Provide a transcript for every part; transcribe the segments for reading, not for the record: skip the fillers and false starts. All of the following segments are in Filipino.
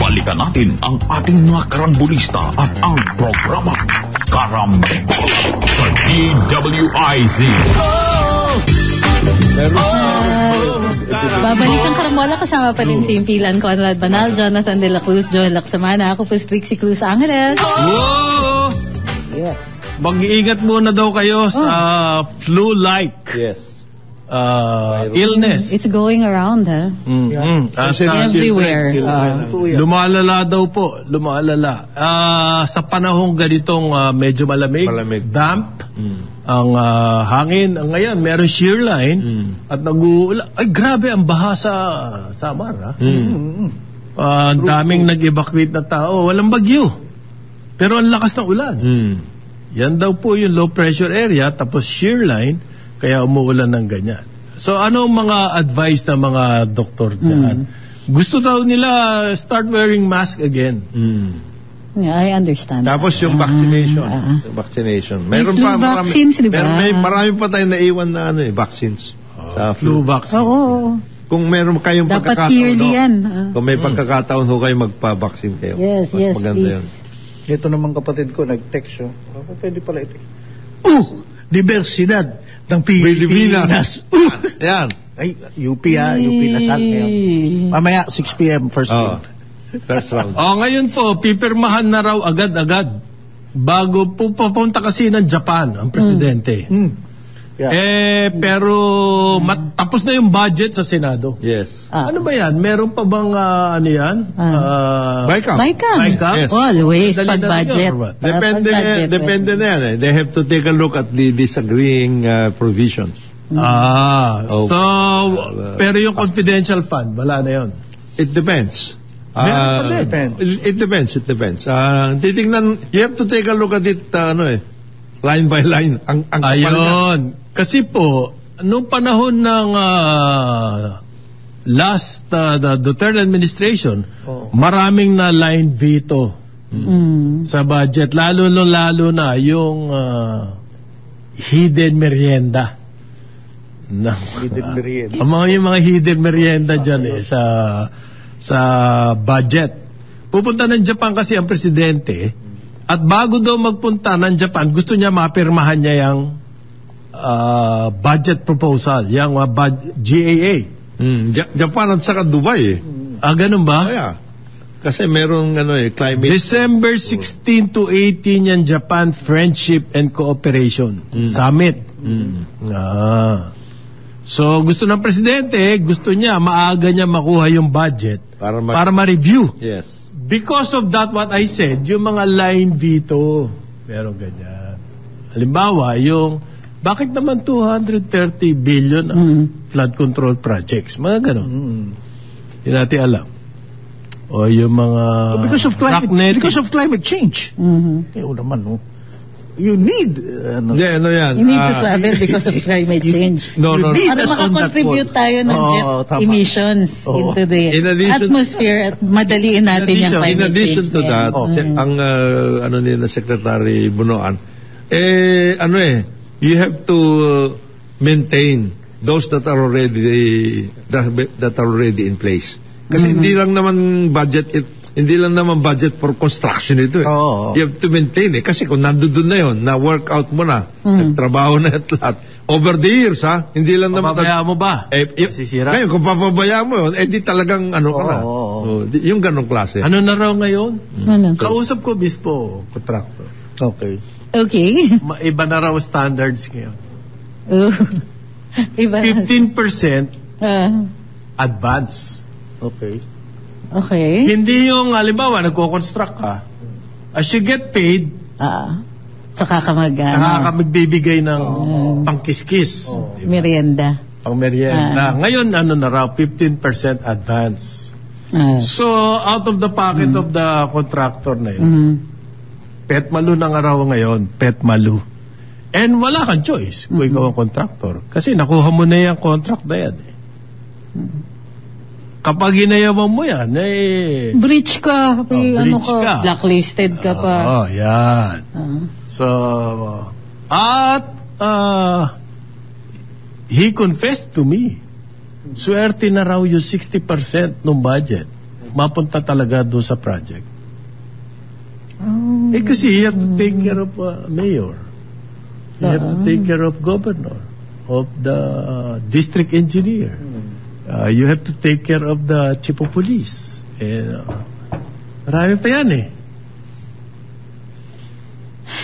balikan natin ang ating mga karambulista at ang programa Karambol sa DWIZ. Babalikan Karambola kasama pa din si Impilan Conrad Banal, Jonathan De La Cruz, Joel Lacsamana. Ako po si Trixie Cruz Angeles. Whoa! Yeah. Mag-iingat muna daw kayo sa flu-like illness. It's going around, ha? At, everywhere. lumalala daw po. Lumalala. Sa panahong ganitong medyo malamig, damp, ang hangin. Ngayon, meron shear line at nag-uulan. Ay, grabe ang baha sa Samar, ha? Ang daming nag-evacuate na tao. Walang bagyo. Pero ang lakas ng ulan. Yan daw po yung low pressure area, tapos shear line, kaya umuulan ng ganyan. So, ano ang mga advice ng mga doktor dyan? Gusto daw nila start wearing mask again. Yeah, I understand. Tapos yung vaccination. Vaccination. Meron pa vaccines, di ba? Marami pa tayong naiwan na vaccines. Sa Flu vaccine. Oo. Kung meron kayong dapat pagkakataon, yearly yan. Kung may pagkakataon ho kayo magpa-vaccine kayo. Yes, maganda please. yun. Ito naman kapatid ko, nag-text siya. Pwede pala ito. Diversidad ng Pilipinas. Yan. Ay, UP Lasal. Mamaya, 6 p.m. first round. First round. Ngayon po, pipirmahan na raw agad-agad bago po papunta kasi ng Japan ang presidente. Pero tapos na yung budget sa Senado. Yes. Ano ba yan? Meron pa bang ano yan? BICAM. Yes. Always pag budget. Depende na yan. They have to take a look at the disagreeing provisions. Pero yung confidential fund, wala na yun. It depends. It depends. Titingnan, you have to take a look at it, line by line. Ayun. Kasi po, noong panahon ng the Duterte administration, maraming na line veto sa budget. Lalo na yung hidden merienda. Yung mga hidden merienda dyan sa budget. Pupunta ng Japan kasi ang presidente, at bago daw magpunta ng Japan, gusto niya mapirmahan niya yung budget proposal, yung GAA. Japan at saka Dubai ganun ba? Yeah. Kasi merong climate. December 16 to 18 yan, Japan Friendship and Cooperation Summit. So gusto ng presidente, gusto niya maaga niya makuha yung budget para ma-review. Yes. Because of that, what I said, yung mga line veto, meron ganyan. Halimbawa, bakit naman 230 billion flood control projects? Mga ganon. Hindi natin alam. O yung mga because of climate change. Naman, you need yan. You need to travel because of climate change. Para makakontribute tayo ng jet emissions into the atmosphere at madaliin natin yung climate change. In addition to that, ang nila Secretary Bunoan, you have to maintain those that are already in place. Kasi hindi lang naman budget for construction ito. You have to maintain kasi kung nandoon na yun, na workout mo na, nagtrabaho na at lahat. Over the years, hindi lang naman. Papabayaan mo ba? Sisira? Ngayon, kung papabayaan mo yun, di talagang ka na. Yung ganong klase. Ano na raw ngayon? Kausap ko bispo, contractor. Okay. Iba na raw standards ngayon. Iba 15% advance. Okay. Hindi yung, halimbawa, nagko-construct ka. As you get paid, saka ka magbibigay ng pangkiskis. Merienda. Pang merienda. Ngayon, na raw, 15% advance. So, out of the pocket of the contractor na yun, petmalu na nga raw ngayon, petmalu. And wala kang choice kung ikaw ang contractor. Kasi nakuha mo na yung contract na yan. Kapag ginayaman mo yan, breach ka. Blacklisted ka pa. Yan. So, he confessed to me, swerte na raw yung 60% ng budget. mapunta talaga doon sa project. Kasi you have to take care of mayor. You have to take care of governor, of the district engineer. You have to take care of the chief of police. Marami pa yan eh.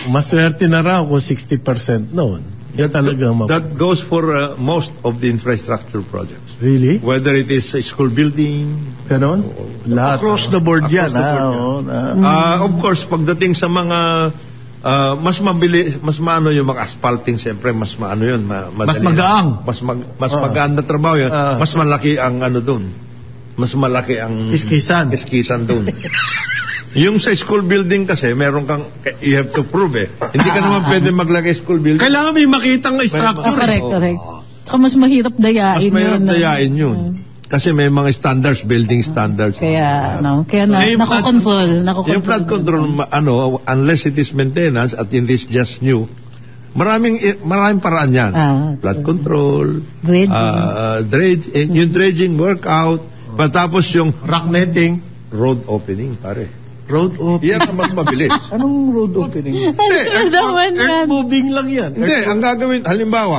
Maswerte na raw kung 60% noon. That goes for most of the infrastructure projects. Really? Whether it is a school building. Ganon? Lahat. Across the board yan. Of course, pagdating sa mga mas mabili, mas maano yung mga asphalting, siyempre mas maano yun, mas magaang. Mas magaan na trabaho yun. Mas malaki ang ano doon. Mas malaki ang iskisan doon. Yung sa school building kasi, meron kang, you have to prove Hindi ka naman pwede maglagay school building. Kailangan may makitang structure. Correct. So, mas mahirap dayain yun. Mas mahirap dayain yun. Kasi may mga standards, building standards. Kaya nakokontrol. Yung flood control, unless it is maintenance at it is just new, maraming paraan yan. Flood control, yung dredging workout, patapos yung rock netting, road opening, pare. Road opening? Yan ang mas mabilis. Anong road opening? Earth moving lang yan. Hindi, ang gagawin, halimbawa,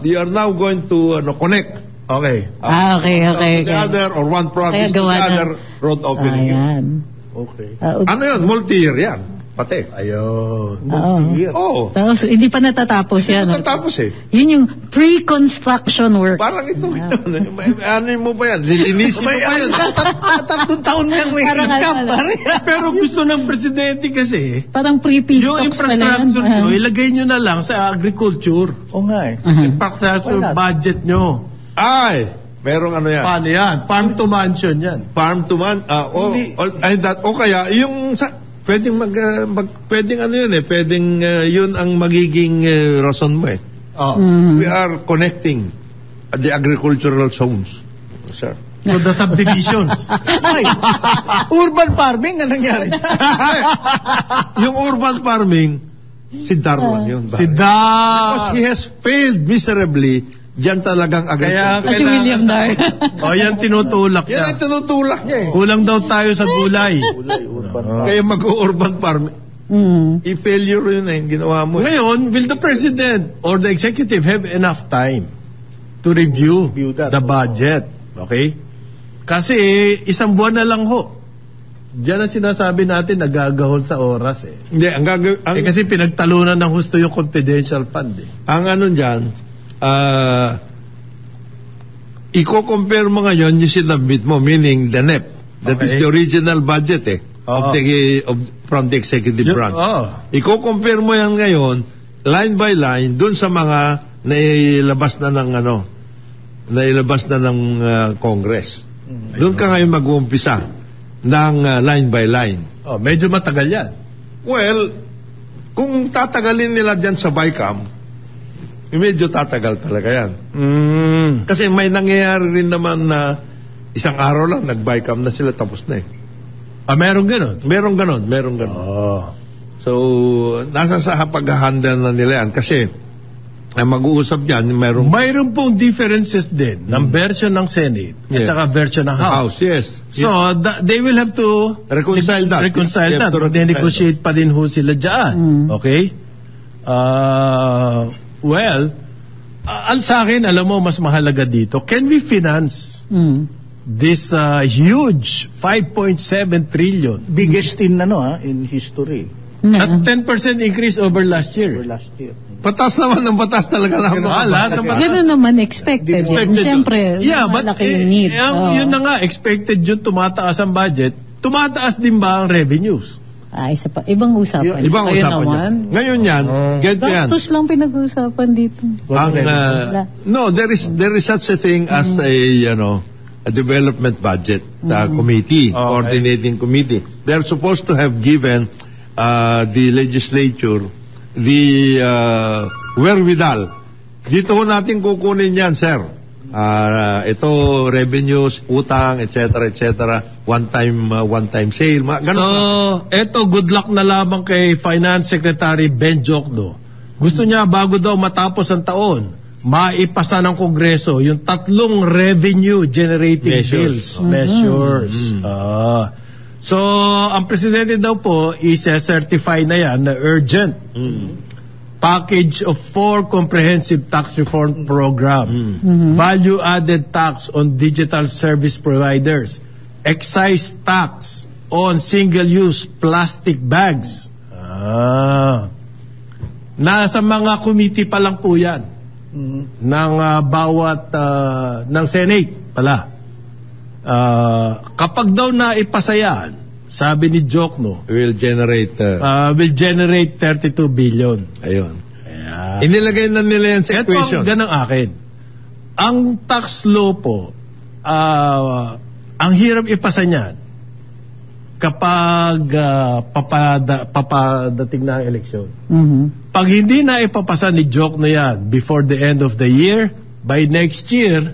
you are now going to connect. Okay. The other or one province to the other road opening. Okay. Ano yun? Multi-year yan. Pati. Ayun. Multi-year. Tapos, hindi pa natatapos yan. Hindi pa natatapos Yun yung pre-construction work. Parang ito. Ano mo ba yan? Lilinisin mo ba yan? 3 taon nang may income. Pero gusto ng presidente kasi, parang pre-peace yung infrastructure nyo, ilagay nyo na lang sa agriculture. Oo nga eh. Infrastructure budget nyo. Merong ano yan. Paano yan? Farm to mansion yan. Farm to man. O kaya, yung pwedeng pwedeng ano yun pwedeng yun ang magiging rason mo We are connecting the agricultural zones. Sir. So the subdivisions. Urban farming, anong nangyari? Yung urban farming, si Dar lang yun. Si Dar. Because he has failed miserably. Diyan talagang agriculture. Kaya William Dar. Yan tinutulak niya. Yan ang tinutulak niya Kulang daw tayo sa gulay. Kaya mag-urban farming. I-failure yun yung ginawa mo. Ngayon, will the president or the executive have enough time to review the budget? Okay? Kasi isang buwan na lang ho. Diyan ang sinasabi natin nagagahol sa oras Hindi, kasi pinagtalunan ng husto yung confidential fund Ang ano dyan, i-compare mo ngayon yung sinabit mo, meaning the NEP. That is the original budget from the executive branch. I-compare mo yan ngayon, line by line, dun sa mga nailabas na ng Congress. Doon ka ngayon mag-uumpisa ng line by line. Medyo matagal yan. Well, kung tatagalin nila dyan sa BICAM, medyo tatagal talaga yan. Kasi may nangyayari rin naman na isang araw lang nag-BICAM na sila, tapos na meron ganon? Meron ganon. So, nasa sa pag-handle na nila yan. Kasi, mag-uusap yan, mayroon pong differences din ng version ng Senate at saka version ng House. Yes. So, they will have to reconcile that. Mag-negotiate pa din ho sila dyan. Okay? Well, sa akin, alam mo, mas mahalaga dito, can we finance this huge 5.7 trillion? Biggest in history. At 10% increase over last year. Patas naman ng patas talaga lang. Ganun naman, expected. Siyempre, malaki yung need. Yun na nga, expected yun, tumataas ang budget. Tumataas din ba ang revenues? Isa pa. Ibang usapan. Ibang usapan yan. Ngayon yan, get yan. Gastos lang pinag-uusapan dito. No, there is such a thing as a development budget committee, coordinating committee. They are supposed to have given the legislature the wherewithal. Dito ho natin kukunin yan, sir. Ito, revenues, utang, etc. One time sale. Ito, good luck na lamang kay Finance Secretary Ben Jokdo. Gusto niya bago daw matapos ang taon, maipasa ng Kongreso yung 3 revenue generating measures. So, ang presidente daw po certify na yan na urgent package of 4 comprehensive tax reform program, value-added tax on digital service providers, excise tax on single-use plastic bags. Nasa mga committee pa lang po yan ng bawat ng Senate pala. Kapag daw naipasa yan, sabi ni Jokno, will generate 32 billion. Ayun. Inilagay na nila yan sa equation. Ito ang ganang akin. Ang tax law po, ang hirap ipasa niyan kapag papadating na ang eleksyon. Pag hindi na ipapasa ni Jokno yan before the end of the year, by next year,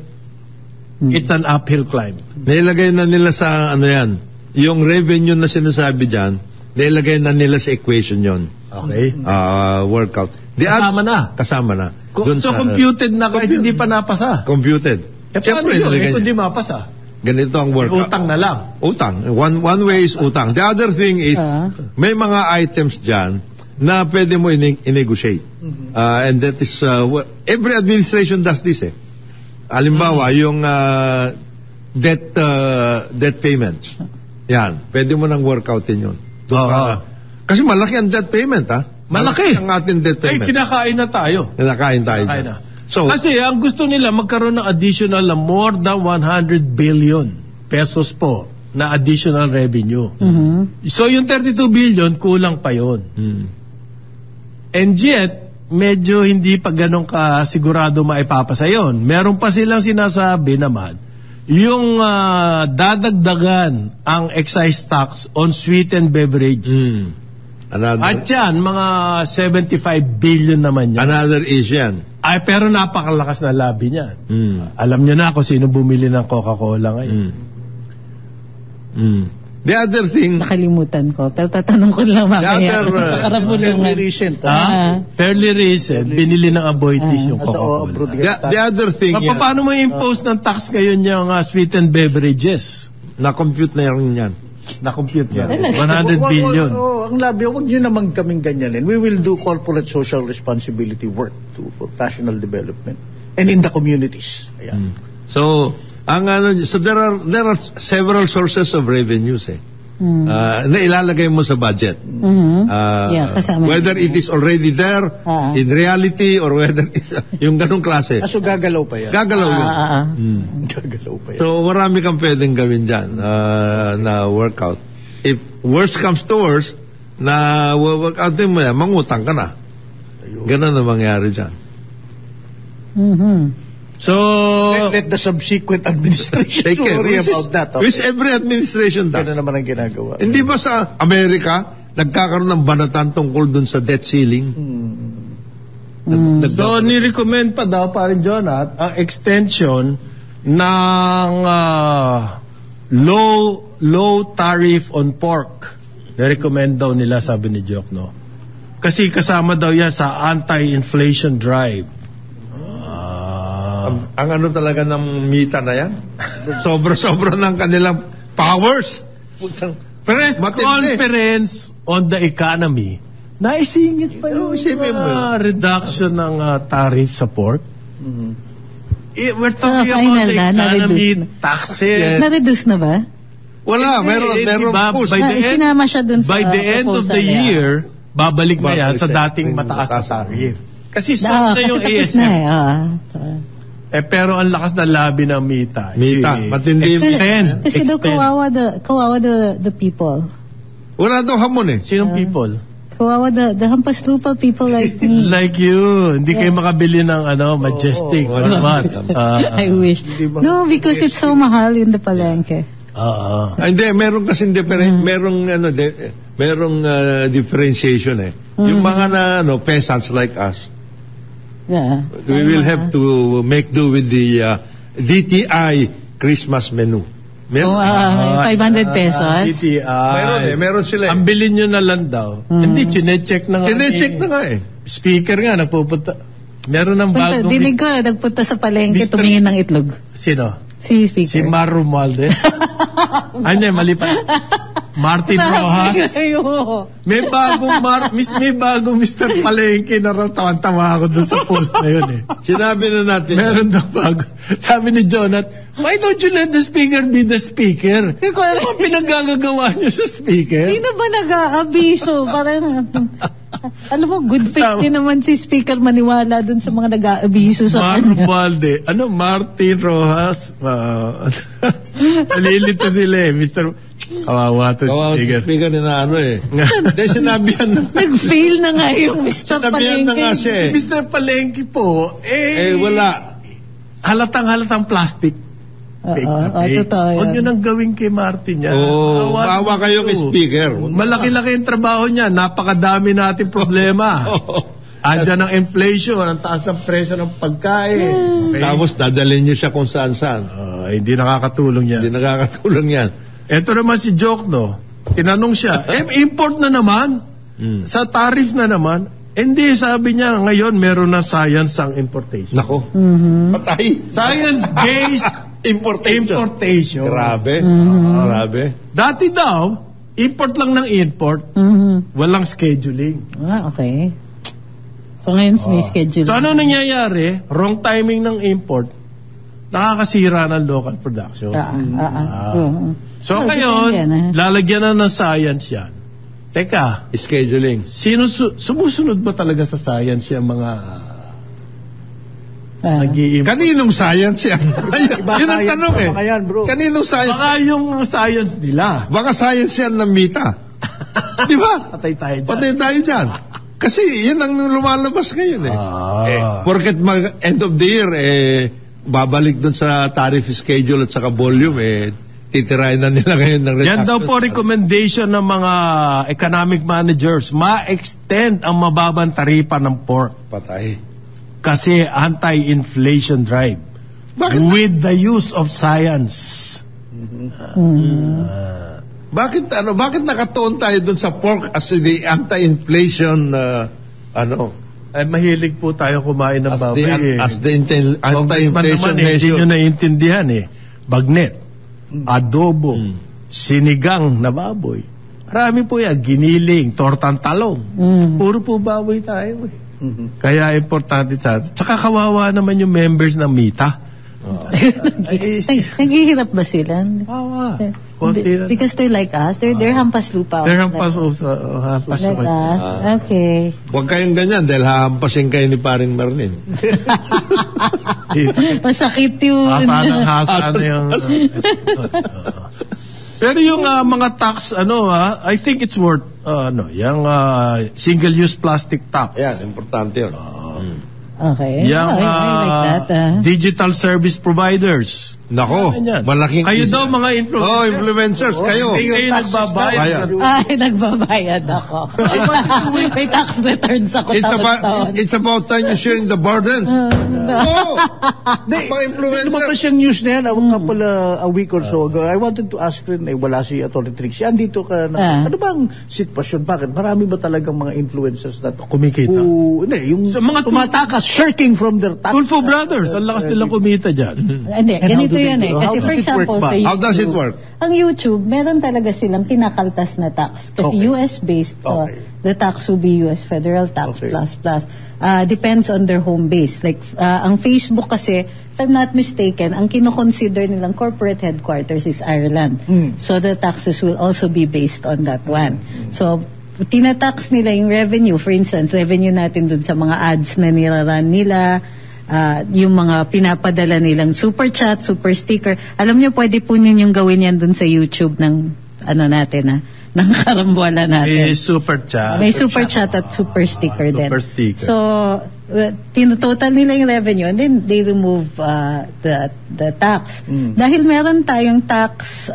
it's an uphill climb. Nailagay na nila sa yan, yung revenue na sinasabi dyan, nailagay na nila sa equation yon. Okay. Workout. Kasama na. So computed na kahit hindi pa napasa. Computed. Siyempre, kung hindi mapasa. Ganito ang workout. Utang na lang. Utang. One way is utang. The other thing is, may mga items dyan na pwede mo i-negotiate. And that is, every administration does this Halimbawa, yung debt payments. Yan. Pwede mo nang workoutin yun. Kasi malaki ang debt payment, Malaki. Ang ating debt payment. Ay, kinakain na tayo. Kinakain tayo. So, kasi ang gusto nila magkaroon ng additional na more than 100 billion pesos po na additional revenue. So yung 32 billion kulang pa yon. And yet medyo hindi pa ganun ka sigurado maipapasa yon. Meron pa silang sinasabi naman yung dadagdagan ang excise tax on sweetened beverage. At yan, mga 75 billion naman yan. Another issue yan. Ay, pero napakalakas na labi niyan. Alam niyo na kung sino bumili ng Coca-Cola ngayon. The other thing... Nakalimutan ko. Pero tatanong ko lang mamaya. Fairly recent. Fairly recent. Binili ng Aboitiz yung Coca-Cola. The other thing... Paano mo i-impose ng tax ngayon yung sweetened beverages? Na-compute na rin yan. Na-compute yan. 100 billion. Ang labi, huwag nyo naman kaming ganyanin. We will do corporate social responsibility work for national development and in the communities. Ayan. So, there are several sources of revenues na ilalagay mo sa budget. Whether it is already there in reality or whether it's yung ganong klase. So gagalaw pa yan. Gagalaw yun. Gagalaw pa yan. So marami kang pwedeng gawin dyan na workout. If worst comes to worst, na workout mo yan, mangutang ka na. Ganon na mangyari dyan. So, let the subsequent administration worry about that. Which every administration does. Gano'n naman ang ginagawa. Hindi ba sa Amerika, nagkakaroon ng banatan tungkol dun sa debt ceiling? So, ni-recommend pa daw, parin Jonat, ang extension ng low tariff on pork. Na-recommend daw nila, sabi ni Jokno. Kasi kasama daw yan sa anti-inflation drive. Ang ano talaga ng mita na yan? Sobra-sobra ng kanilang powers. Press conference on the economy. Naisingit pa yung reduction ng tariff sa pork. We're talking about the economy, taxes. Na-reduce na ba? Wala, meron push. Sinama siya dun sa by the end of the year, babalik na yan sa dating mataas na tariff. Kasi start na yung ASF. Pero ang lakas na labi ng Mita. Matindi. Kasi daw kawawa the people. Wala daw hamon Sinong people? Kawawa the hampas lupa people like me. Like you. Hindi kayo makabili ng Majestic. I wish. No, because it's so mahal in the palengke. Hindi, meron kasi merong differentiation Yung mga peasants like us, we will have to make do with the DTI Christmas menu. 500 pesos. DTI. Meron sila. Ang bilhin nyo na lang daw. Hindi, chinecheck na nga. Chinecheck na nga Speaker nga, nagpupunta. Meron ng bagong... Dinig ko, nagpunta sa palengke, tumingin ng itlog. Sino? Si Speaker. Si Mar Romualdez. Ano mali pa? Martin Rojas. May bagong Mr. Palengke na raw tawa ako doon sa post na yun eh. Sinabi na natin. Meron daw bago. Sabi ni Jonat, why don't you let the speaker be the speaker? Ano pinagagagawa niyo sa speaker? Sino ba nag-aabiso? Parang, alam mo, good faith din naman si Speaker maniwala doon sa mga nag-aabiso sa kanya. Martin Rojas. Nalilito sila eh. Kawawa to speaker. Speaker na Dahil sinabihan na. Nag-fail na nga yung Mr. Palengke. Na nga siya eh. Si Mr. Palengke po, wala. Halatang plastic. Totoo yan. Huwag nyo nang gawin kay Martin yan. Bawa kayo kay speaker. Malaki-laki yung trabaho niya. Napakadami natin problema. Andyan ang inflation, ang taas ng presyo ng pagkain. Tapos dadalhin nyo siya kung saan-saan. Hindi nakakatulong yan. Ito naman si Jokno, tinanong siya, import na naman, sa tariff na naman, hindi, sabi niya, ngayon meron na science ang importation. Nako, patay. Science-based importation. Grabe, grabe. Dati daw, import lang ng import, walang scheduling. Okay. So ngayon may scheduling. So ano nangyayari? Wrong timing ng import, nakakasira ng local production. So ngayon, lalagyan na ng science yan. Teka, scheduling. Sumusunod ba talaga sa science yung mga kaninong science yan? Yun ang tanong eh. Kaninong science? Baka yung science nila. Baka science yan ng Mita. Di ba? Patay tayo dyan. Kasi yun ang lumalabas ngayon eh. Porket end of the year babalik dun sa tariff schedule at saka volume titirahin na nila ngayon ng reduction. Yan daw po recommendation ng mga economic managers, ma-extend ang mababang taripa ng pork. Patay. Kasi anti-inflation drive. With the use of science. Bakit nakatuon tayo dun sa pork as the anti-inflation mahilig po tayo kumain ng baboy. As the anti-inflation measure. Hindi nyo naiintindihan bagnet, adobo, sinigang na baboy. Marami po yan. Giniling, tortang talong. Puro po baboy tayo Kaya importante sa atin. Tsaka kawawa naman yung members ng Mita. Naghihirap ba sila? Kawawa. Because they're like us. They're hampas lupa. They're hampas also. Like us. Okay. Huwag kayong ganyan dahil hahampasin kayo ni Paring Marlin. Masakit yun. Hasa na yung... Pero yung mga tax, I think it's worth, yung single-use plastic tax. Yes, importante yun. Okay. Yung I like that. Digital service providers. Nako, malaking... Kayo daw mga influencers. Influencers, kayo. Kayo nagbabayad. Nagbabayad ako. May tax returns ako. It's about time you're sharing the burden. Mga influencers. Lumabas yung news na yan, a week or so ago. I wanted to ask rin, wala si Atty. Trix. Andito ka na. Ano bang sitwasyon? Bakit? Marami ba talagang mga influencers na kumikita? Yung mga tumatakas, shirking from their tax. Tulfo Brothers, ang lakas nilang kumita dyan. Hindi, ganito yan Kasi for example, sa YouTube, how does it work? Ang YouTube, meron talaga silang kinakaltas na tax. Kasi US-based, so the tax will be US federal tax plus. Depends on their home base. Like, ang Facebook kasi, if I'm not mistaken, ang kinoconsider nilang corporate headquarters is Ireland. So the taxes will also be based on that one. So, tinatax nila yung revenue. For instance, revenue natin dun sa mga ads na niraran nila, yung mga pinapadala nilang super chat, super sticker. Alam niyo, pwede po ninyong gawin yan dun sa YouTube ng ng karambola natin. May super chat. May super chat at super sticker din. Super sticker. So, tinototal nila yung revenue and then they remove the tax. Dahil meron tayong tax,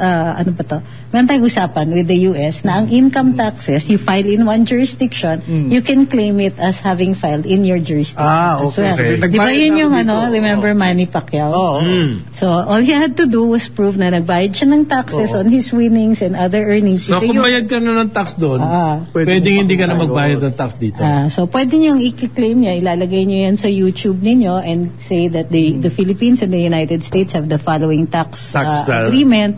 meron tayong usapan with the US na ang income taxes, you file in one jurisdiction, you can claim it as having filed in your jurisdiction as well. Di ba yun yung remember Manny Pacquiao? So, all he had to do was prove na nagbayad siya ng taxes on his winnings and other earnings. So, kung bayad ka na ng tax doon, pwedeng hindi ka na magbayad ng tax dito. So, pwede niyong i-claim niya, ilalagay nyo yan sa YouTube ninyo and say that the Philippines and the United States have the following tax agreement,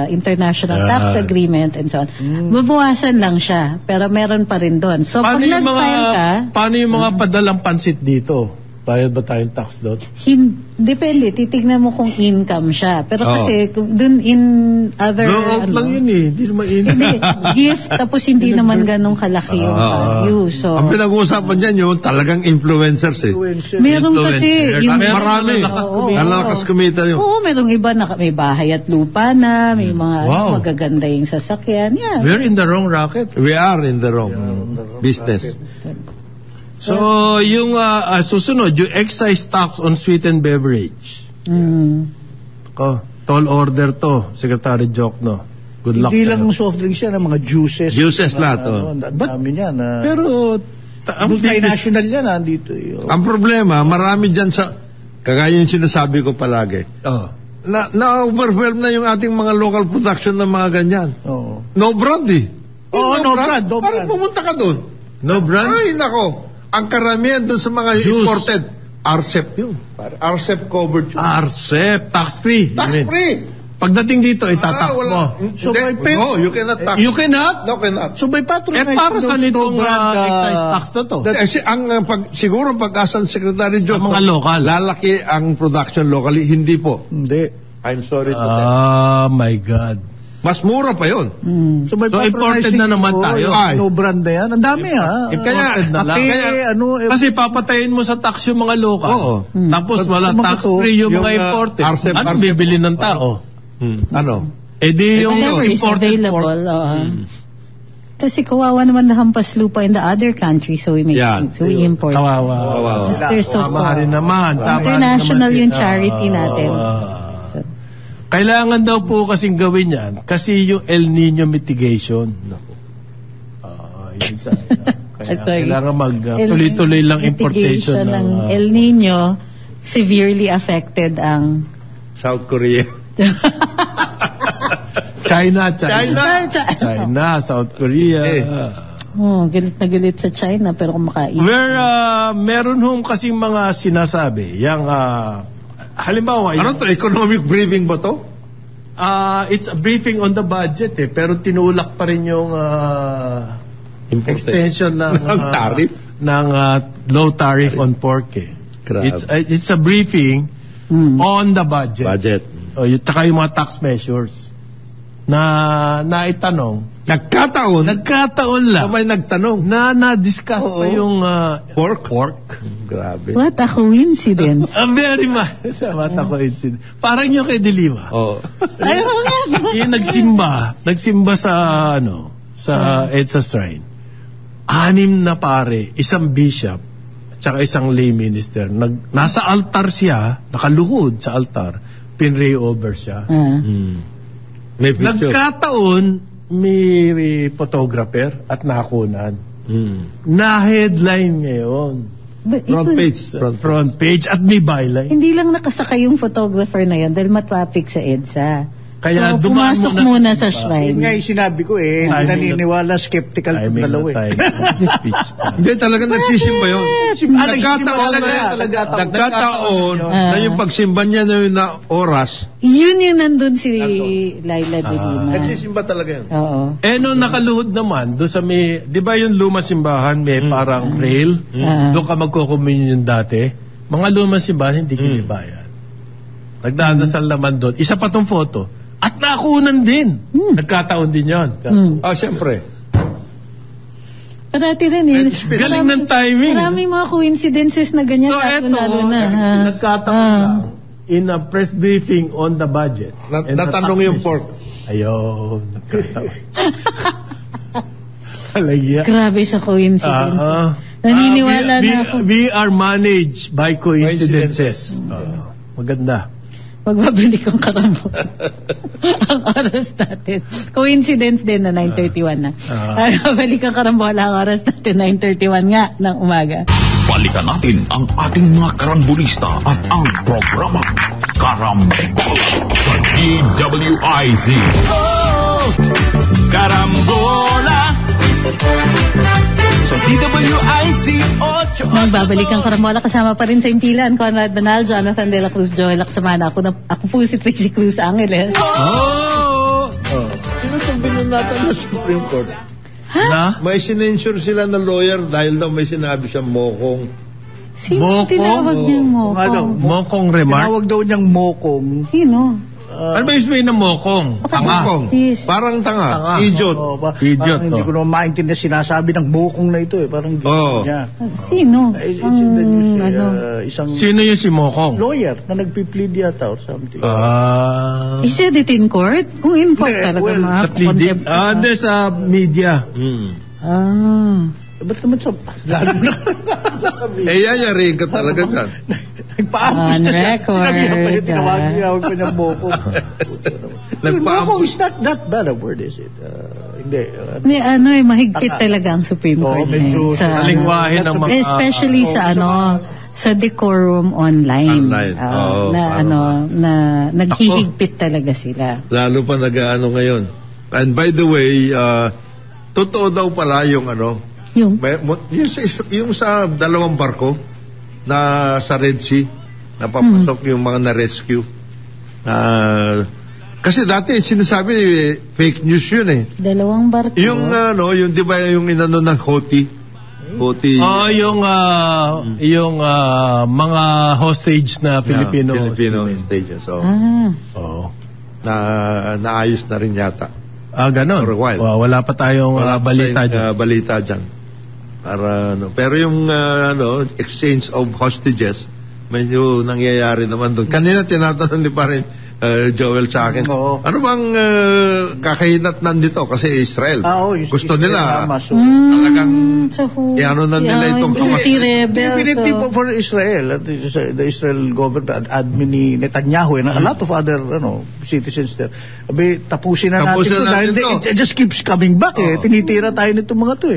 international tax agreement, and so on. Mabawasan lang siya, pero meron pa rin doon. So, pag nag-file ka... Paano yung mga padalang pansit dito? Bayad ba tayong tax doon? Depende. Titignan mo kung income siya. Pero kasi, dun in other... Blowout lang yun eh. Hindi naman income. Hindi. Gift, tapos hindi naman ganong kalaki yung value. So, ang pinag-uusapan dyan yung talagang influencers eh. Meron kasi... Marami. Lalakas kumita yun. Oo, merong iba na may bahay at lupa na, may mga magaganda yung sasakyan. Yeah. We're in the wrong racket. We are in the wrong business. So, yung susunod, yung excise tax on sweetened beverage. Tall order to, Secretary Jokno. Good luck. Hindi lang soft drinks yan, mga juices. Juices lahat. Ang dami yan. Pero, multinational yan, dito. Ang problema, marami dyan sa, kagaya yung sinasabi ko palagi, na-overwhelm na yung ating mga local production ng mga ganyan. No brand eh. No brand. Parang pumunta ka doon. No brand? Ay, nako. Ang karamihan doon sa mga imported, RCEP yun. RCEP covered yun. RCEP, tax-free. Tax-free. Pagdating dito, itatak mo. So, no, you cannot tax. You cannot? No, cannot. So, by patronage, para saan itong excise tax na to? Siguro pag-asa ng Secretary Joe, mga lokal. Lalaki ang production locally, hindi po. Hindi. I'm sorry to tell. Oh my God. Mas mura pa yun. So, imported na naman tayo. No brand na yan. Ang dami Imported na lang. Kasi papatayin mo sa tax yung mga local. Tapos wala tax free yung mga imported. Ano bibili ng tao? Ano? Di yung imported available. Kasi kawawa naman na hampas lupa in the other country, so we make it. So we import. Kawawa. Tama rin naman. International yung charity natin. Kailangan daw po kasing gawin yan kasi yung El Nino mitigation. Kailangan tuloy-tuloy lang importation ng El Nino. Severely affected ang South Korea. China, South Korea. Galit na galit sa China pero kumakain. Meron hong kasing mga sinasabi, yung halimbawa, ano to? Economic briefing ba to? It's a briefing on the budget pero tinulak pa rin yung extension ng tariff ng low tariff on pork. It's a briefing on the budget. Tsaka yung mga tax measures na naitanong. Nagkataon lang. May nagtanong. Na-discuss pa yung pork. Grabe. What a coincidence. Very much. What a coincidence. Parang yung kay Dilima. Yung nagsimba sa EDSA shrine. 6 na pare, isang bishop, at saka isang lay minister. Nasa altar siya, nakaluhod sa altar, pinray over siya. Nagkataon, may photographer at nakunan. Na-headline ngayon. Front page at may byline. Hindi lang nakasakay yung photographer na yan dahil matraffic sa EDSA. Kaya so, pumasok muna sa shrine. Yun nga yung sinabi ko hindi naniniwala, skeptical ng dalawa Hindi, talagang nagsisimba yun. Nagkataon na yung pagsimba niya na oras. Yun yung nandun si Laila de Lima. Nagsisimba talaga yun. Oo. Nung nakaluhod naman, doon sa may, di ba yung lumang simbahan, may parang rail? Doon ka magkukommunion dati. Mga lumang simbahan, hindi kinibayad. Nagdadasal naman doon. Isa pa tong photo. At nakunan din. Nagkataon din yun. Siyempre. Parati rin galing ng timing. Maraming mga coincidences na ganyan. So eto, nagkataon lang. In a press briefing on the budget. Natanong yung pork. Ayaw. Nagkataon. Talagya. Grabe sa coincidences. Naniniwala na ako. We are managed by coincidences. Maganda. Magbabalik ang karambol. Ang oras natin. Coincidence din na 9:31 na. Magbabalik ang karambol. Ang oras natin 9:31 nga ng umaga. Balikan natin ang ating mga karambulista at ang programa Karambola sa DWIZ. Karambola sa DWIZ 8 Nagbabalik ang Karamola, kasama pa rin sa impilan, Conrad Banal, Jonathan De La Cruz, Joel Laksamana. Ako po si Trixie Cruz Angeles. Sino sabihin natin na Supreme Court? Ha? May sinensure sila na lawyer dahil daw may sinabi siyang mokong. Sino tinawag niyang mokong? Mokong remark? Tinawag daw niyang mokong. Sino? Ano ba yung sabihin ng mokong? Tanga. Parang tanga. Idiot. Idiot. Hindi ko naman maintindihan sinasabi ng mokong na ito Parang niya. Sino? Sino yung si mokong? Lawyer na nagpi-plead yata or something. Is it in court? Kung in court talaga Hindi sa media. Ba't naman sa... yayarin ka talaga dyan. Nagpa-ambush na siya. Sinabi niya, tinawag pa niyang boko. Boko is not that bad a word, is it? Hindi. Mahigpit talaga ang Supreme Court. Sa lingwahe ng mga... Especially sa decorum online. Naghihigpit talaga sila. Lalo pa nag-ano ngayon. And by the way, totoo daw pala yung yung sa dalawang barko na sa Red Sea napapasok yung mga na-rescue. Kasi dati sinasabi fake news yun Dalawang barko. Yung yung di ba yung inano ng Houthi. Yung mga hostage na Filipino hostages. Naayos na rin yata. Ganon. Wala pa tayong balita dyan. Pero yung exchange of hostages, medyo nangyayari naman doon. Kanina tinatanong ni parin Joel sa akin, ano bang kakahinatnan dito? Kasi Israel. Gusto nila talagang na nila itong definitely for Israel, the Israel government, admin ni Netanyahu and a lot of other citizens there. Tapusin na natin ito dahil it just keeps coming back. Tinitira tayo nitong mga to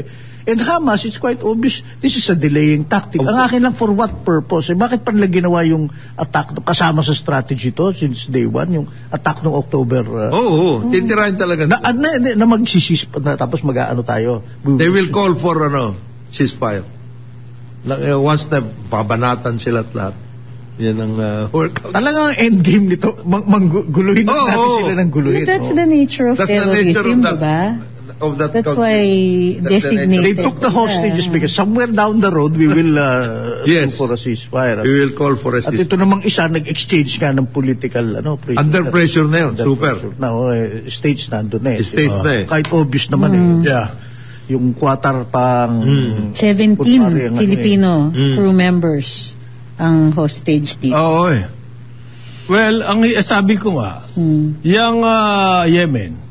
And Hamas, it's quite obvious, this is a delaying tactic. Ang akin lang, for what purpose? Bakit pa nila ginawa yung attack kasama sa strategy to since day one, yung attack noong October? Titirahin talaga. Na magsisispa, tapos mag-ano tayo. They will call for ceasefire. Once na babanatan sila at lahat. Yan ang workout. Talagang endgame nito, guluhin natin sila ng guluhin. That's the nature of terrorism, diba? That's why designated. They took the hostages because somewhere down the road we will go for a ceasefire. We will call for a ceasefire. At ito namang isa nag-exchange ka ng political under pressure na yun. Super. States nandun States na Kahit obvious naman yung Qatar pang 17 Filipino crew members ang hostage dito. Well, ang sabi ko nga, yung Yemen,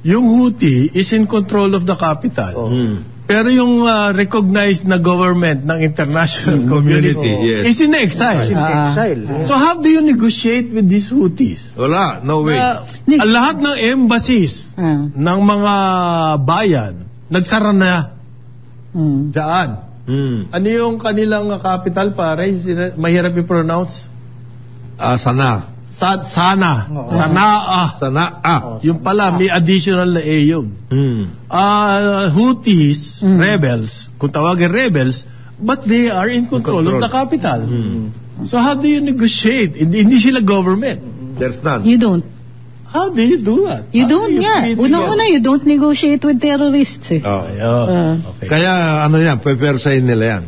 yung Houthi is in control of the capital. Pero yung recognized na government ng international community is in exile. So how do you negotiate with these Houthis? Wala, no way. Lahat ng embassies ng mga bayan nagsara na dyan. Ano yung kanilang capital, pare? Mahirap i-pronounce? Sana. Yung pala, may additional na yun. Houthis, rebels, kung tawagin rebels, but they are in control of the capital. So how do you negotiate? Hindi sila government. There's none. You don't. How do you do that? You don't, Una-una, you don't negotiate with terrorists. Okay. Kaya pepersahin nila yan.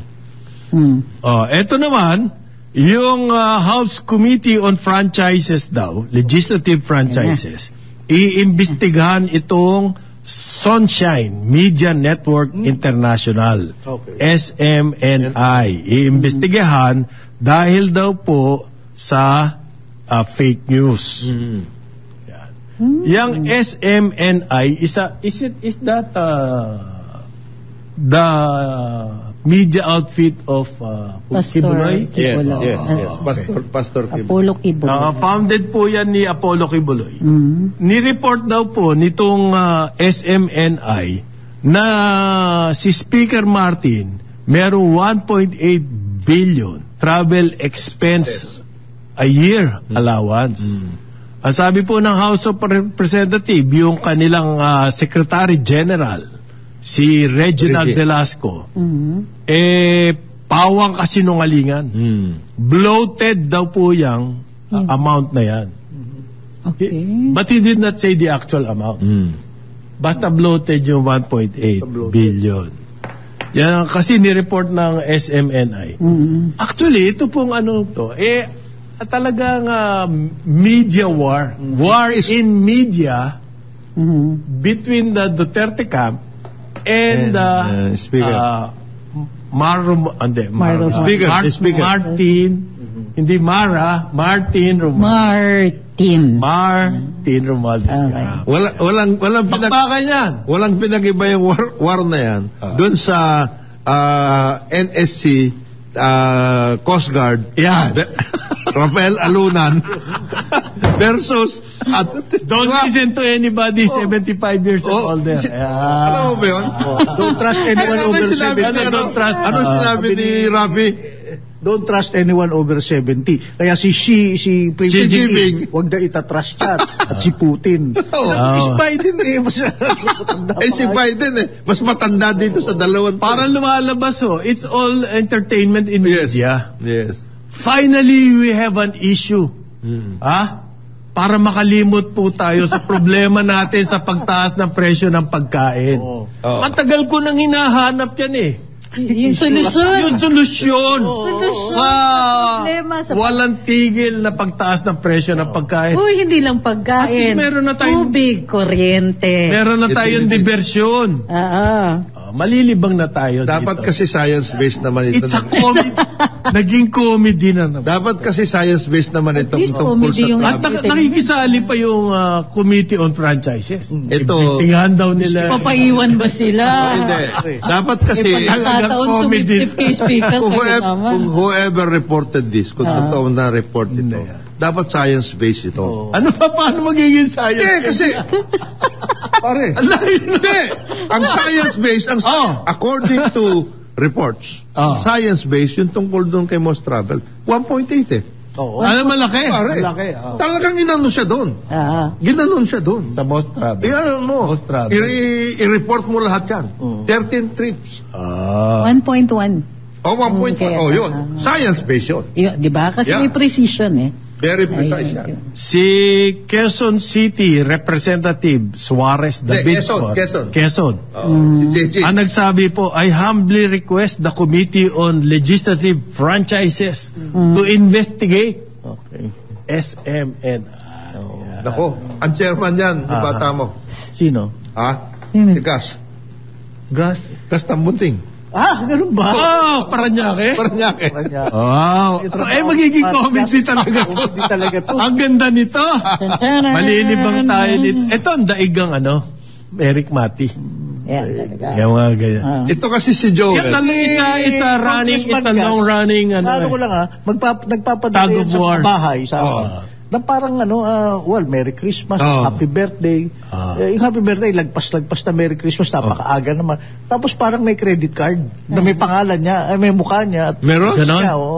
Eto naman, yung House Committee on Franchises daw, legislative franchises, iimbestigahan itong Sunshine Media Network International, SMNI. Iimbestigahan dahil daw po sa fake news. Yang SMNI is that the media outfit of Kibuloy? Yes. Pastor Kibuloy. Apollo Kibuloy. Founded po yan ni Apollo Kibuloy. Ni-report daw po nitong SMNI na si Speaker Martin merong 1.8 billion travel expense a year allowance. Ang sabi po ng House of Representatives, yung kanilang Secretary General, si Reginald Velasco, Pawang kasinungalingan. Bloated daw po yung amount na yan. Okay. But he did not say the actual amount. Basta bloated yung 1.8 billion. Yan kasi ni-report ng SMNI. Actually, ito pong talagang media war. War in media between the Duterte camp and Speaker. Martin Romualdez. Walang pinag-iba yung war na yan. Doon sa NSC Coast Guard. Yan. Rafael Alunan versus don't listen to anybody 75 years and older. Alam mo ba yun? Don't trust anyone over 70. Ano sinabi ni Rafi? Don't trust anyone over 70. Kaya si President Xi Jinping, wag na itatrust yan. At si Putin. Si Biden si Biden mas matanda dito sa dalawang. Parang lumalabas it's all entertainment in media. Yes. Finally, we have an issue. Para makalimot po tayo sa problema natin sa pagtaas ng presyo ng pagkain. Matagal ko nang hinahanap yan Yung solusyon. Sa walang tigil na pagtaas ng presyo ng pagkain. Hindi lang pagkain. Meron na tayong tubig, kuryente. Meron na tayong diversyon. Malilibang na tayo dapat dito. Kasi science-based naman ito. It's a comedy. Naging comedy na naman. Dapat kasi science-based naman ito. At nakikisali pa yung Committee on Franchises. Ito. Tingnan daw nila. Papaiwan ba sila? Hindi. Dapat kasi whoever reported this, kung totoo na report ito, dapat science-based ito. Ano pa? Paano magiging science? Kasi pare, hindi. Ang science-based, according to reports, science-based, yung tungkol doon kay Most Travel, 1.8 malaki. Pare, talagang ginanon siya doon. Ginanon siya doon. Sa Most Travel. Most Travel. I-report mo lahat yan. 13 trips. 1.1. 1.1. Yun. Science-based yun. Diba? Kasi may precision Very precise yan. Si Quezon City Representative Suarez Quezon. Ang nagsabi po, I humbly request the Committee on Legislative Franchises to investigate SMNI. Nako, ang chairman yan, di ba tamo? Sino? Si Gas Tambunting. Ganun ba? Paranaque. Wow. Magiging comedy talaga to. Ang ganda nito. Malilibang tayo nito. Ito ang daigang Eric Mati. Talaga. Yung mga ganyan. Ito kasi si Joel. It's a long running. Ko lang nagpapadala sa bahay sa na parang Merry Christmas, Happy Birthday. Yung Happy Birthday, lagpas na Merry Christmas, napakaaga naman. Tapos parang may credit card na may pangalan niya, may mukha niya. Meron?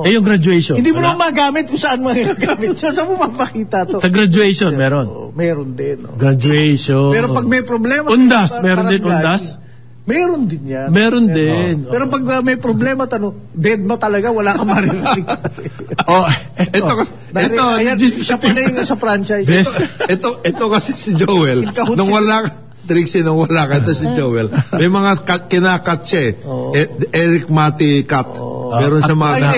Yung graduation. Hindi mo naman magamit kung saan mo magagamit. Saan mo mapakita to? Sa graduation, meron? Meron din. Graduation. Pero pag may problema... Undas, meron din undas? Meron din yan. Meron din. Pero pag may problema, dead ba talaga? Wala ka maririnig. Ito, siya pala yung sa franchise. Ito kasi si Joel, nung wala ka, ito si Joel, may mga kinakat siya Eric Mati cut. Meron siya mga...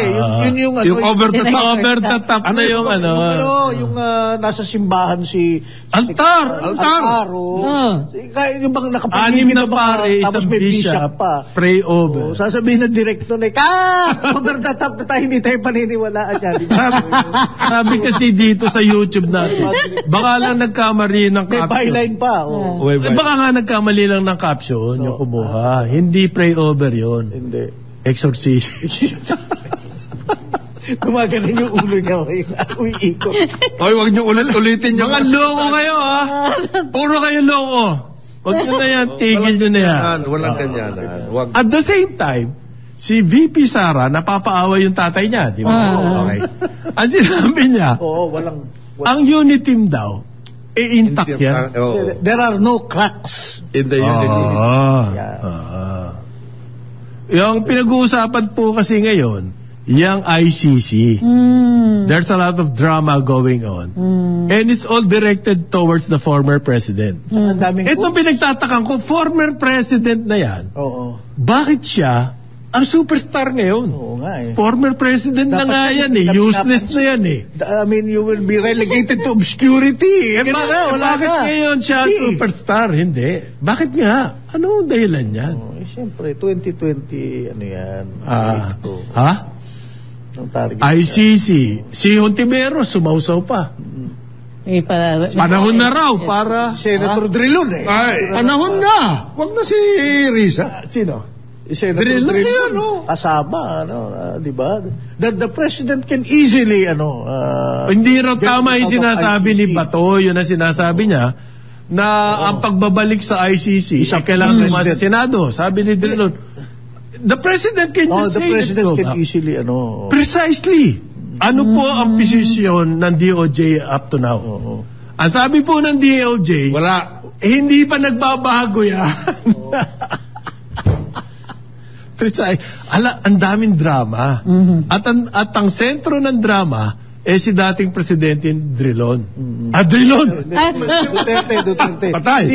yung over the top. Over the top na yung yung nasa simbahan si... Altar! Yung bang nakapaligid na pare, tapos may bishop pa. Pray over. Sasabihin ng director over the top na tayo, hindi tayo paniniwalaan yan. Sabi kasi dito sa YouTube natin, baka lang nagkamali ng caption. May byline pa. Baka nga nagkamali lang ng caption, yung kumuha. Hindi pray over yun. Hindi. Exorcist. Gumaganon yung ulo niya. Umiikot. Huwag niyo ulitin yung... Mga loko kayo, Puro kayo loko. Huwag nyo na yan, tigil nyo na yan. Walang ganyanan. At the same time, si VP Sara, napapaawa yung tatay niya, di ba? Okay. Ang sinabi niya, walang... Ang unit team daw, intact yan. There are no cracks in the unity. Yung pinag-uusapan po kasi ngayon, yung ICC. There's a lot of drama going on. And it's all directed towards the former president. Itong pinagtatakan ko, former president na yan, bakit siya ang superstar ngayon? Oo nga eh. Former president na nga yan eh. Useless na yan eh. I mean, you will be relegated to obscurity. Bakit ngayon siya ang superstar? Hindi. Bakit nga? Ano ang dahilan yan? Siyempre, 2020, ano yan? Ha? ICC. Si Hontiveros, sumausaw pa. Panahon na raw para... Senator Drilon eh. Panahon na! Wag na si Risa. Sino? Senator Drilon, kasama, di ba? The president can easily, hindi raw tama yung sinasabi ni Bato, yun ang sinasabi niya, na ang pagbabalik sa ICC, kailangan naman sa Senado. Sabi ni Drilon, the president can just say the president can easily, Precisely. Ano po ang posisyon ng DOJ up to now? Ang sabi po ng DOJ, wala. Hindi pa nagbabago yan. Ang daming drama. At ang sentro ng drama si dating presidente Drilon. Drilon! Duterte. Patay.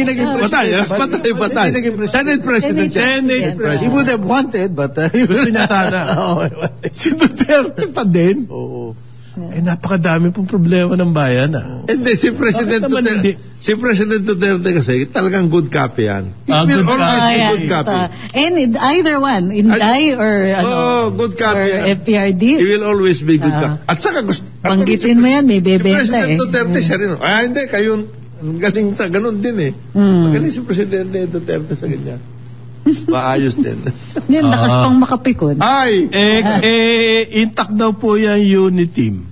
Senate president. He would have wanted, but gusto niya sana. Si Duterte pa din. Napakadami pong problema ng bayan. Hindi, si President Duterte kasi talagang good copy yan. Good good copy. And either one, Inday or good copy. Or FPRD. He will always be good copy. At saka banggitin mo yan, may bebenta si President Duterte siya rin. Hindi, kayo galing sa ganun din eh. Magaling si Presidente Duterte sa ganyan. Maayos din. Yan, lakas pang makapikon. Ay! Intact daw po yan unit team.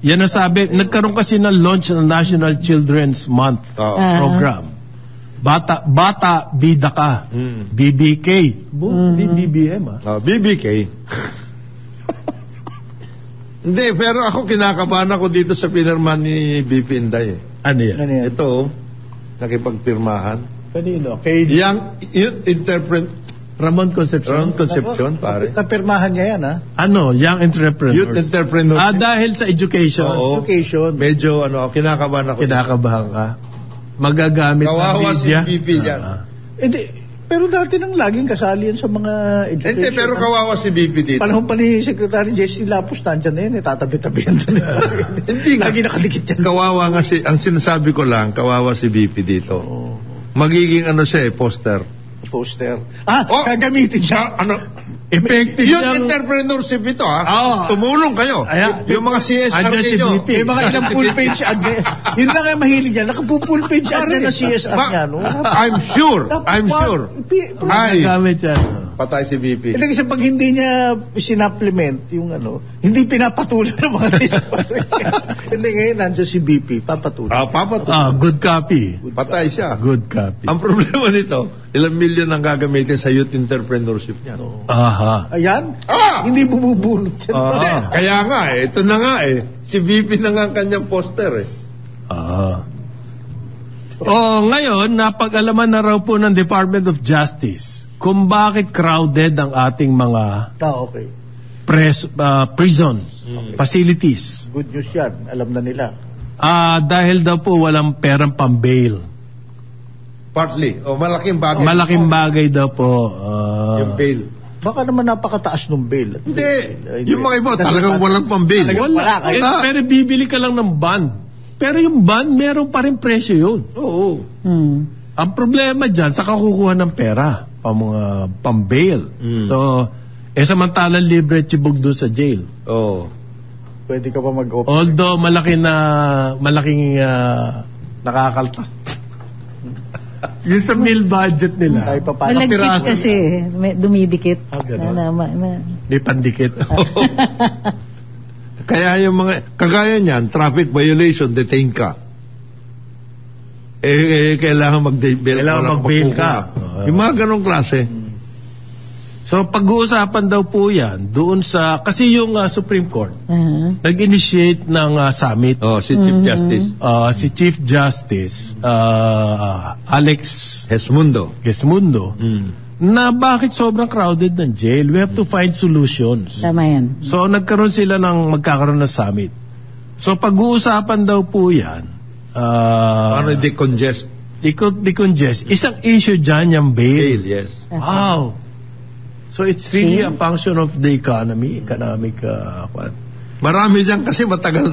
Yan ang sabi. Nagkaroon kasi ng launch ng National Children's Month program. Bata, bida ka. BBK. BBM BBK. Hindi, pero ako kinakabahan ako dito sa pinirma ni BP Inday. Ano yan? Ito, nakipagpirmahan. Kanino? Yang interpret Ramon Concepcion. Pare. Napirmahan niya yan, Young Entrepreneurs. Youth Entrepreneurs. Dahil sa education. Education. Medyo, kinakabahan ako. Kinakabahan ka. Magagamit kawawa ng media. Si BP yan. Hindi. Pero dati nang laging kasali yan sa mga education. Hindi, pero kawawa si BP dito. Panahon pa ni Secretary Jesse Lapus, nandiyan na yun, tatabi-tabi yan. Hindi nga. Lagi nakadikit yan. Kawawa nga ang sinasabi ko lang, kawawa si BP dito. Magiging poster. Gagamitin siya. Effective yung entrepreneurship ito, tumulong kayo. Yung mga CSR ninyo. May mga ilang full page ad. Yun lang ang mahilig niya. Naka-full page ad na CSR niya, I'm sure. Gamit yan. Patay si VP. Kasi pag hindi niya sinupplement yung hindi pinapatuloy ng mga hindi ngayon nandiyan si BP, papatuloy. Good copy. Patay siya. Good copy. Ang problema nito, ilang milyon ang gagamitin sa youth entrepreneurship niya. Ayan? Hindi bumubulot siya. Kaya nga ito na nga si VP na nga ang kanyang poster ngayon, napag-alaman na raw po ng Department of Justice kung bakit crowded ang ating mga prisons, facilities. Good news yan. Alam na nila. Dahil daw po walang perang pang-bail. Partly. Malaking bagay. Malaking bagay daw po. Yung bail. Baka naman napakataas ng bail. Hindi. Yung mga iba talagang walang pang-bail. Pero bibili ka lang ng bond. Pero yung bond, meron pa rin presyo yun. Oo. Ang problema dyan, sa kakukuha ng pera, pang-bail. So, samantalang libre tibog doon sa jail. Pwede ka pa mag-open. Although, malaking nakakaltas. Yung sa meal budget nila. Malagkit kasi, dumidikit. May pandikit. Kaya yung mga, kagaya niyan, traffic violation, detain ka. Kailangan mag-bail ka. Yung mga ganong klase. So, pag-uusapan daw po yan, doon sa, kasi yung Supreme Court, nag-initiate ng summit. Si Chief Justice. Si Chief Justice, Alex Gesmundo. Na bakit sobrang crowded ng jail. We have to find solutions. Tama yan. So magkaroon ng summit. So pag-uusapan daw po yan, ano decongest? Decongest. Isang issue dyan yung bail. Yes. Wow. So it's really a function of the economic Marami dyan kasi matagal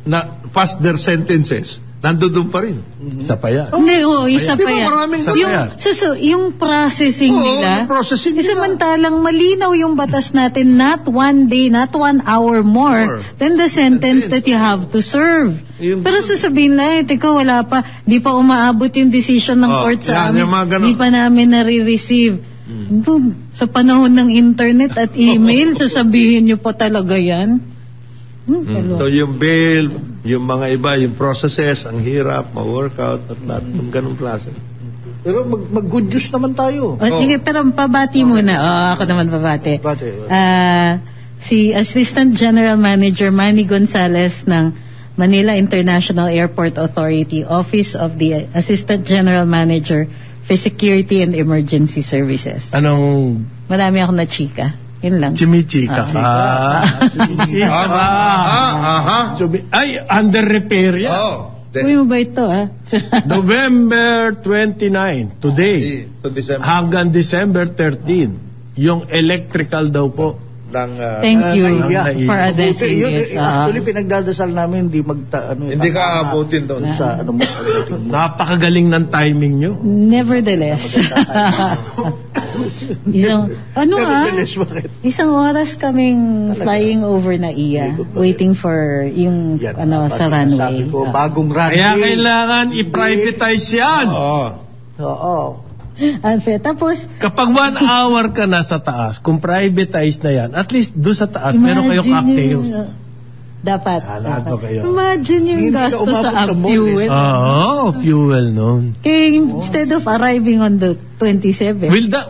na past their sentences. Nandoon pa rin. Isa pa yan. Isa pa yan. Yung processing nila, samantalang malinaw yung batas natin, not 1 day, not 1 hour more than the sentence that you have to serve. Pero sasabihin na, teka, wala pa, di pa umaabot yung decision ng court sa amin, di pa namin nare-receive. Sa panahon ng internet at email, sasabihin nyo pa talaga yan? So yung bail, yung mga iba, yung processes, ang hirap, ma-workout, at lahat ng ganong klase. Pero mag-good news naman tayo. Sige, pero pabati muna. Ako naman pabati. Si Assistant General Manager Manny Gonzales ng Manila International Airport Authority, Office of the Assistant General Manager for Security and Emergency Services. Marami akong na-chika. Yun lang. Chimichika. Ay, under repair yan. Uy, mabait to, November 29, today, hanggang December 13, yung electrical daw po. Thank you for addressing this. Actually, pinagdadasal namin hindi ka abutin doon sa napakagaling ng timing nyo. Nevertheless. Isang oras kaming flying over na waiting for yung sa runway. Bagong runway. Kaya kailangan i-privatize yan. Oo. Tapos kapag 1 hour ka na sa taas, kung privatize na yan, at least doon sa taas meron kayong cocktails. Dapat. Kayo. Imagine yung gasto sa fuel. Fuel noon. Okay, instead of arriving on the 27. Will the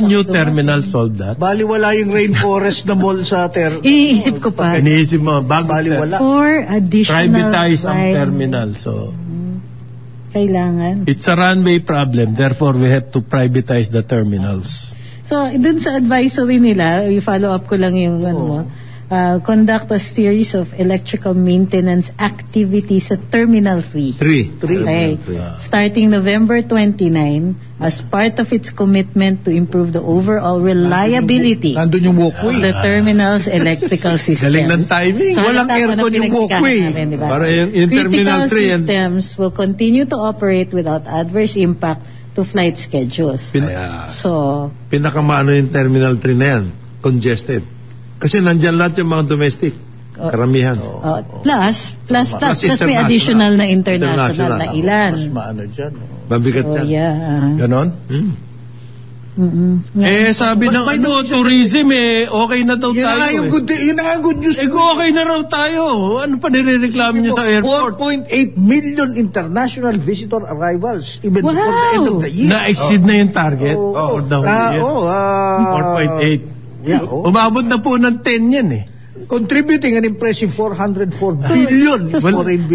new terminal solve that? Bali wala yung rainforest na mall sa terminal. Iniisip ko pa. Iniisip mo, bali wala. For additional privatize ang terminal. So kailangan. It's a runway problem, therefore we have to privatize the terminals. So, dun sa advisory nila, i-follow up ko lang yung conduct a series of electrical maintenance activities at Terminal 3. Okay. Starting November 29, as part of its commitment to improve the overall reliability of the terminal's electrical system. Galing ng timing. So, walang aircon yung walkway. Para yung Terminal 3 systems will continue to operate without adverse impact to flight schedules. Pinakamano yung Terminal 3 na yan? Congested. Kasi nandyan lahat yung mga domestic. Karamihan. Plus may additional na international na ilan. Mas maano dyan. Mabigat yan. Ganon? Sabi ng tourism okay na daw tayo. Yun na nga good news. Okay na raw tayo. Ano pa nirereklamo nyo sa airport? 4.8 million international visitor arrivals even before the end of the year. Na-exceed na yung target? For the whole year? 4.8. Umabot na po ng 10 yan Contributing an impressive 404 billion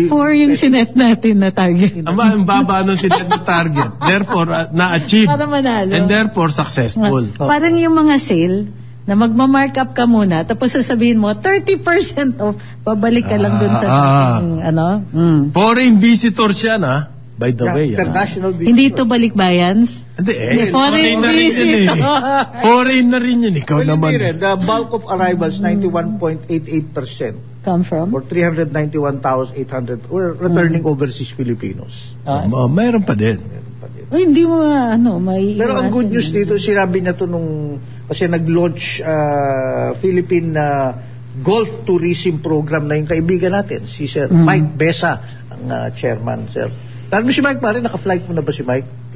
for yung sinet natin na target. Ang baba nung sinet na target. Therefore, na-achieve. Para manalo. And therefore, successful. Parang yung mga sale na magma-mark up ka muna tapos sasabihin mo 30% off, pabalik ka lang dun sa foreign visitors yan by the way. International visitors. Hindi ito balikbayans? Hindi, foreign na rin yun Foreign na rin yun, ikaw naman. The bulk of arrivals, 91.88%. Come from? For 391,800 were returning overseas Filipinos. Mayroon pa din. Hindi mo may pero ang good news dito, sinabi na to kasi nag-launch Philippine Golf Tourism Program na yung kaibigan natin, si Sir Mike Besa, ang chairman, Sir. Alam mo si Mike pare, naka-flight mo na ba si Mike?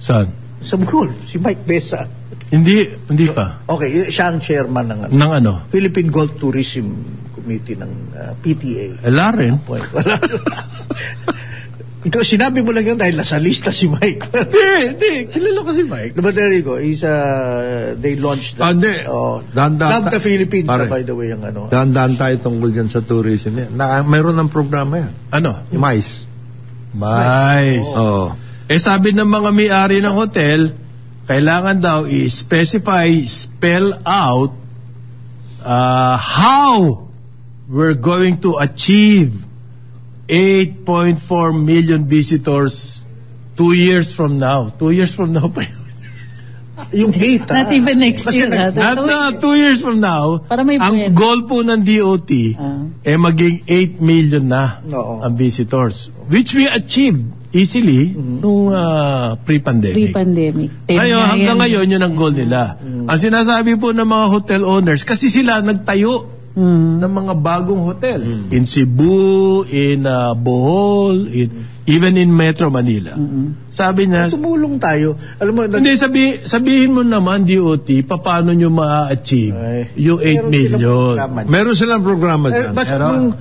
Saan? Sa golf, si Mike Besa. Hindi pa. Okay, siya ang chairman ng Philippine Golf Tourism Committee ng PTA. Wala rin. Wala. Ikaw, sinabi mo lang yun dahil nasa lista si Mike. Hindi. Kilala ko si Mike. But there you go. They launched that. Love the Philippines, by the way. Dahan-dahan tayo tungkol dyan sa tourism. Mayroon ng programa yan. Ano? Mais. sabi ng mga may-ari ng hotel, kailangan daw i-specify, spell out how we're going to achieve 8.4 million visitors 2 years from now. 2 years from now pa yun. Yung 8, Not even next year. Not 2 years from now. Para may ang goal po ng DOT maging 8 million na ang visitors. Which we achieved easily nung pre-pandemic. Ngayon, hanggang ngayon, yun ang goal nila. Ang sinasabi po ng mga hotel owners, kasi sila nagtayo ng mga bagong hotel. In Cebu, in Bohol, even in Metro Manila. Sabi niya, tumulong tayo. Alam mo, hindi, sabihin mo naman, DOT, paano nyo ma-achieve yung 8 million? Meron silang programa dyan.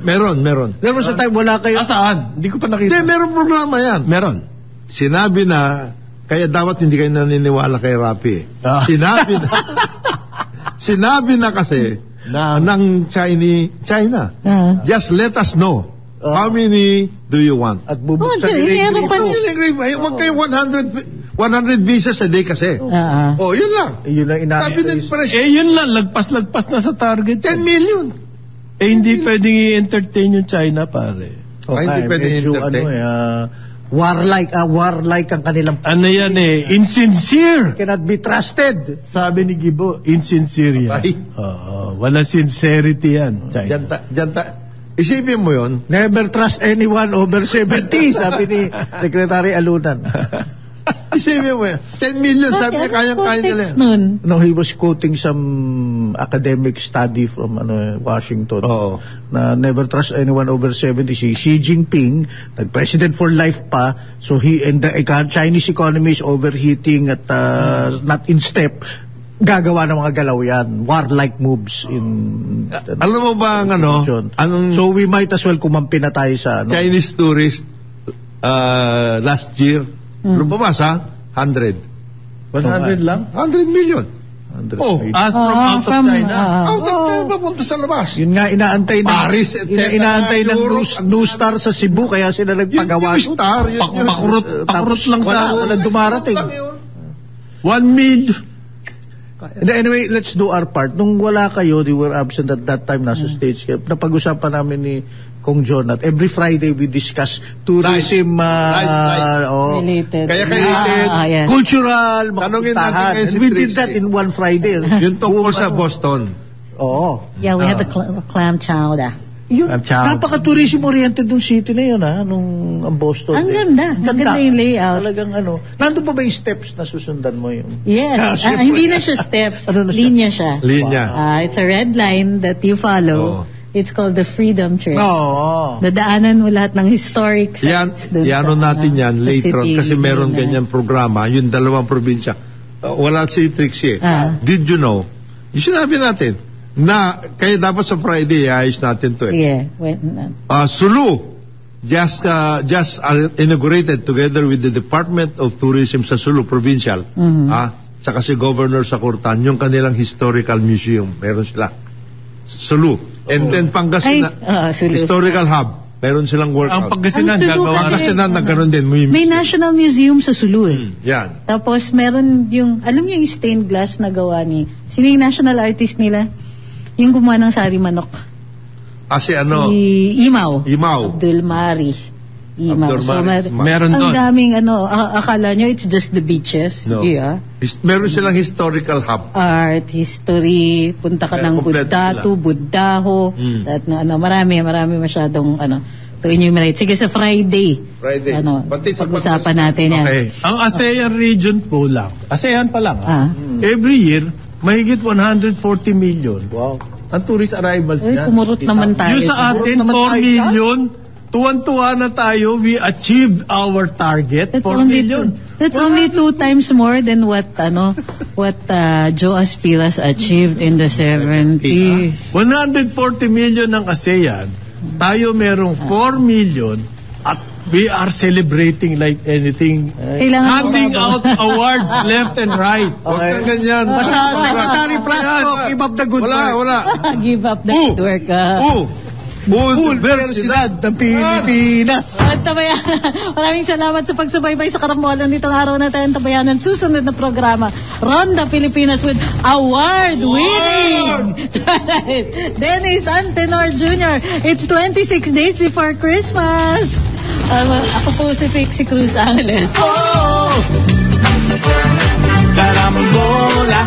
Meron. Meron sa time, wala kayo. Saan? Hindi ko pa nakita. Hindi, meron programa yan. Meron. Sinabi na, kaya dapat hindi kayo naniniwala kay Rapi. Sinabi na kasi, ng China, just let us know. How many do you want? At bubuksan nila Huwag kayo 100 visas a day kasi. Yun lang. Yun lang Sabi ng press. Yun lang, lagpas na sa target. 10 million. Hindi pwedeng i-entertain yung China, pare. Hindi pwedeng i-entertain. Warlike ang kanilang... Ano yan insincere. Cannot be trusted. Sabi ni Gibo, insincere yan. Wala sincerity yan, China. Isipin mo yun. Never trust anyone over 70, sabi ni Secretary Alunan. Isipin mo yan. 10 million, sabi niya, kaya nila yan. No, he was quoting some academic study from Washington. Na never trust anyone over 70. Si Xi Jinping, nag-president for life pa, so and the Chinese economy is overheating at not in step. Gagawa ng mga galaw yan. Warlike moves in... Alam mo ba so we might as well kumampi na tayo sa... Chinese tourist last year, lumabas 100. 100 lang? 100 million. From out of China. Out of China, papunta sa labas. Yun nga, inaantay ng... Paris, etc. Inaantay ng New Star sa Cebu, kaya sila nagpagawa. Yung Star. Pakurot lang sa... Walang dumarating. 1 million. Anyway, let's do our part. Nung wala kayo, they were absent at that time, nasa States. Napag-usapan namin ni Kong John at every Friday we discuss tourism related. Kaya cultural, tanongin natin ngayon si we did that in one Friday. Yung tungkol sa Boston. Yeah, we had the clam chowder. Napaka-tourism oriented yung city na yun, nung Boston. Ang ganda. Ang ganda yung layout. Talagang nandun pa ba yung steps na susundan mo yun? Yes. Hindi na siya steps. Linya siya. It's a red line that you follow. It's called the Freedom Trail. Dadaanan mo lahat ng historic sites. Yan natin yan later on kasi meron ganyan programa. Yung dalawang probinsya. Wala si Trixie. Did you know? Yung sinabi natin na kaya dapat sa Friday ayos natin to Sulu just inaugurated together with the Department of Tourism sa Sulu Provincial saka si Governor sa Kurtan yung kanilang historical museum meron sila Sulu and then Pangasinan historical hub meron silang workout ang Pangasinan nagkaroon din may National Museum sa Sulu yan tapos meron yung alam niyo yung stained glass na gawa ni sino yung national artist nila yung gumawa ng sari manok. Si Imaw. Abdul Mari. So, meron doon. Ang daming akala nyo it's just the beaches. No. Yeah. Meron silang historical hub. Art, history, punta ka ng Buddaho, at marami masyadong to enumerate. Sige sa Friday. Pag-usapan natin yan. Okay. Ang ASEAN region po lang. ASEAN pa lang. Every year mahigit 140 million. Wow. Ang tourist arrivals niya. Kumurot naman tayo. Yung sa atin, 4 million. Tuwan-tuwa na tayo. We achieved our target. 4 million. That's only 2 times more than what Joe Aspiras achieved in the 70s. 140 million ng ASEAN. Tayo merong 4 million at we are celebrating like anything. Handing out awards left and right. Huwag kang ganyan. Secretary Plasco, give up the good work. Wala. Give up the good work. Universidad ng Pilipinas. Maraming salamat sa pagsubaybay sa karambolan nitong araw na tayo. Tabayanan susunod na programa, Ronda Pilipinas with award-winning Dennis Antenor Jr. It's 26 days before Christmas. Ako po si Pixie Cruz Angeles. Karambola.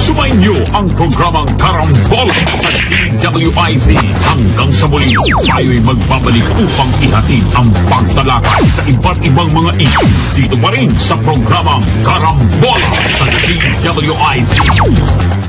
Sumayin niyo ang programang Karambola sa DWIZ. Hanggang sa muli, tayo'y magbabalik upang ihatid ang pagtalakay sa iba't ibang mga issue. Dito pa rin sa programang Karambola sa DWIZ.